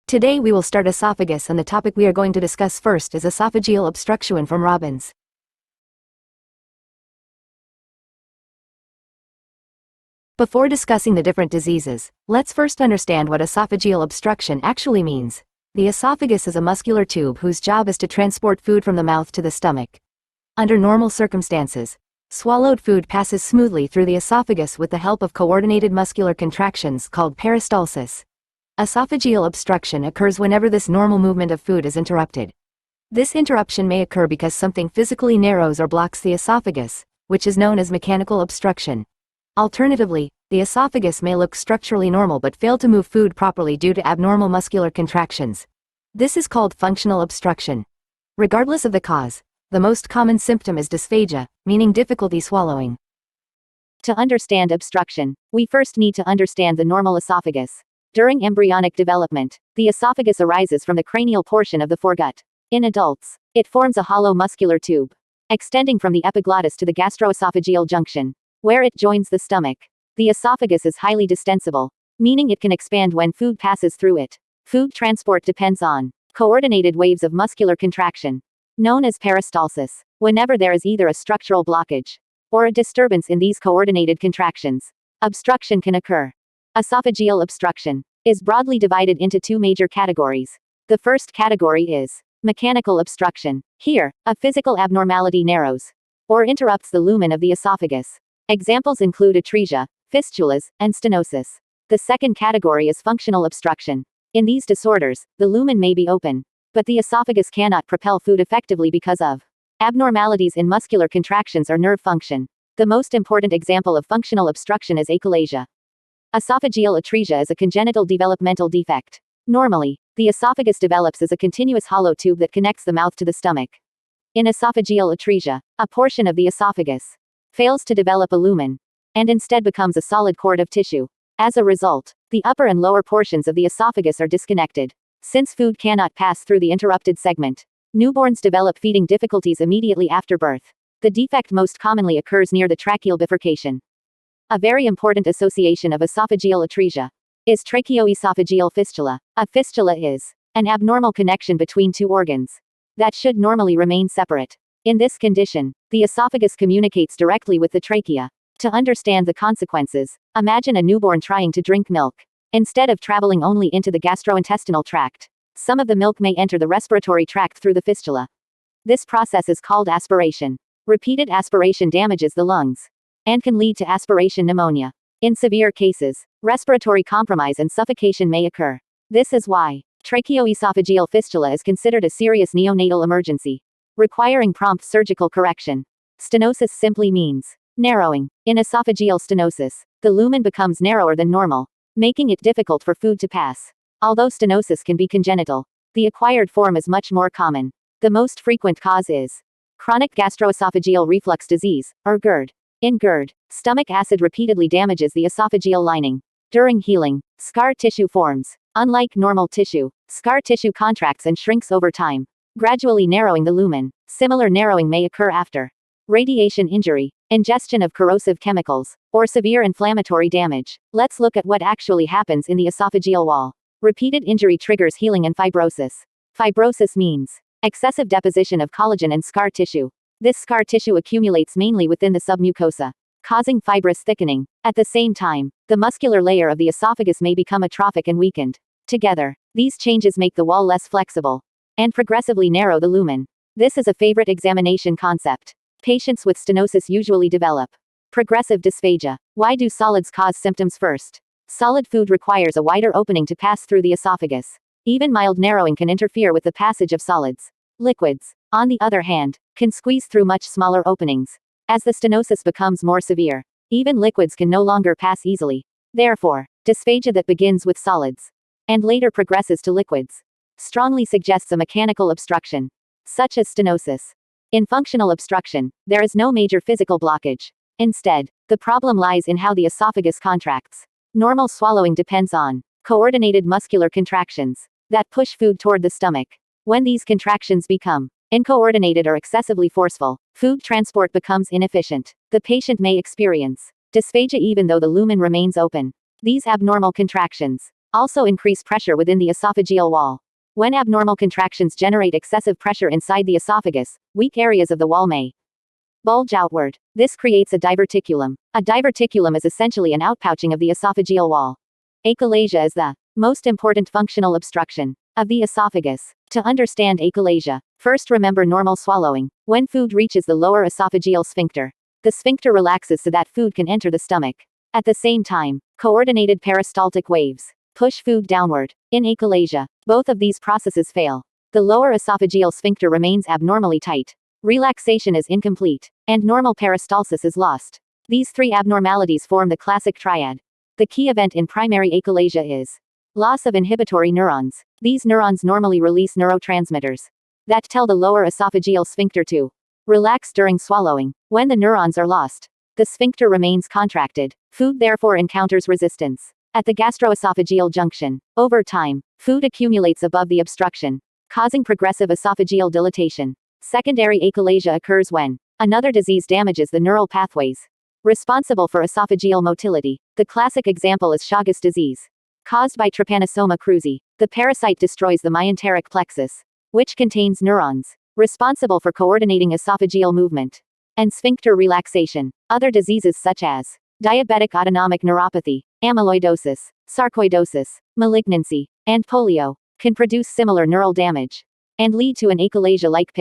Today we will start esophagus, and the topic we are going to discuss first is esophageal obstruction from Robbins. Before discussing the different diseases, let's first understand what esophageal obstruction actually means. The esophagus is a muscular tube whose job is to transport food from the mouth to the stomach. Under normal circumstances, swallowed food passes smoothly through the esophagus with the help of coordinated muscular contractions called peristalsis. Esophageal obstruction occurs whenever this normal movement of food is interrupted. This interruption may occur because something physically narrows or blocks the esophagus, which is known as mechanical obstruction. Alternatively, the esophagus may look structurally normal but fail to move food properly due to abnormal muscular contractions. This is called functional obstruction. Regardless of the cause, the most common symptom is dysphagia, meaning difficulty swallowing. To understand obstruction, we first need to understand the normal esophagus. During embryonic development, the esophagus arises from the cranial portion of the foregut. In adults, it forms a hollow muscular tube, extending from the epiglottis to the gastroesophageal junction, where it joins the stomach. The esophagus is highly distensible, meaning it can expand when food passes through it. Food transport depends on coordinated waves of muscular contraction, known as peristalsis. Whenever there is either a structural blockage or a disturbance in these coordinated contractions, obstruction can occur. Esophageal obstruction is broadly divided into two major categories. The first category is mechanical obstruction. Here, a physical abnormality narrows or interrupts the lumen of the esophagus. Examples include atresia, fistulas, and stenosis. The second category is functional obstruction. In these disorders, the lumen may be open, but the esophagus cannot propel food effectively because of abnormalities in muscular contractions or nerve function. The most important example of functional obstruction is achalasia. Esophageal atresia is a congenital developmental defect. Normally, the esophagus develops as a continuous hollow tube that connects the mouth to the stomach. In esophageal atresia, a portion of the esophagus fails to develop a lumen, and instead becomes a solid cord of tissue. As a result, the upper and lower portions of the esophagus are disconnected. Since food cannot pass through the interrupted segment, newborns develop feeding difficulties immediately after birth. The defect most commonly occurs near the tracheal bifurcation. A very important association of esophageal atresia is tracheoesophageal fistula. A fistula is an abnormal connection between two organs that should normally remain separate. In this condition, the esophagus communicates directly with the trachea. To understand the consequences, imagine a newborn trying to drink milk. Instead of traveling only into the gastrointestinal tract, some of the milk may enter the respiratory tract through the fistula. This process is called aspiration. Repeated aspiration damages the lungs and can lead to aspiration pneumonia. In severe cases, respiratory compromise and suffocation may occur. This is why tracheoesophageal fistula is considered a serious neonatal emergency, requiring prompt surgical correction. Stenosis simply means narrowing. In esophageal stenosis, the lumen becomes narrower than normal, making it difficult for food to pass. Although stenosis can be congenital, the acquired form is much more common. The most frequent cause is chronic gastroesophageal reflux disease, or GERD. In GERD, stomach acid repeatedly damages the esophageal lining. During healing, scar tissue forms. Unlike normal tissue, scar tissue contracts and shrinks over time, gradually narrowing the lumen. Similar narrowing may occur after radiation injury, ingestion of corrosive chemicals, or severe inflammatory damage. Let's look at what actually happens in the esophageal wall. Repeated injury triggers healing and fibrosis. Fibrosis means excessive deposition of collagen and scar tissue. This scar tissue accumulates mainly within the submucosa, causing fibrous thickening. At the same time, the muscular layer of the esophagus may become atrophic and weakened. Together, these changes make the wall less flexible and progressively narrow the lumen. This is a favorite examination concept. Patients with stenosis usually develop progressive dysphagia. Why do solids cause symptoms first? Solid food requires a wider opening to pass through the esophagus. Even mild narrowing can interfere with the passage of solids. Liquids, on the other hand, can squeeze through much smaller openings. As the stenosis becomes more severe, even liquids can no longer pass easily. Therefore, dysphagia that begins with solids and later progresses to liquids strongly suggests a mechanical obstruction, such as stenosis. In functional obstruction, there is no major physical blockage. Instead, the problem lies in how the esophagus contracts. Normal swallowing depends on coordinated muscular contractions that push food toward the stomach. When these contractions become incoordinated or excessively forceful, food transport becomes inefficient. The patient may experience dysphagia even though the lumen remains open. These abnormal contractions also increase pressure within the esophageal wall. When abnormal contractions generate excessive pressure inside the esophagus, weak areas of the wall may bulge outward. This creates a diverticulum. A diverticulum is essentially an outpouching of the esophageal wall. Achalasia is the most important functional obstruction of the esophagus. To understand achalasia, first remember normal swallowing. When food reaches the lower esophageal sphincter, the sphincter relaxes so that food can enter the stomach. At the same time, coordinated peristaltic waves push food downward. In achalasia, both of these processes fail. The lower esophageal sphincter remains abnormally tight. Relaxation is incomplete, and normal peristalsis is lost. These three abnormalities form the classic triad. The key event in primary achalasia is loss of inhibitory neurons. These neurons normally release neurotransmitters that tell the lower esophageal sphincter to relax during swallowing. When the neurons are lost, the sphincter remains contracted. Food therefore encounters resistance at the gastroesophageal junction. Over time, food accumulates above the obstruction, causing progressive esophageal dilatation. Secondary achalasia occurs when another disease damages the neural pathways responsible for esophageal motility. The classic example is Chagas disease, caused by Trypanosoma cruzi. The parasite destroys the myenteric plexus, which contains neurons responsible for coordinating esophageal movement and sphincter relaxation. Other diseases such as diabetic autonomic neuropathy, amyloidosis, sarcoidosis, malignancy, and polio can produce similar neural damage and lead to an achalasia-like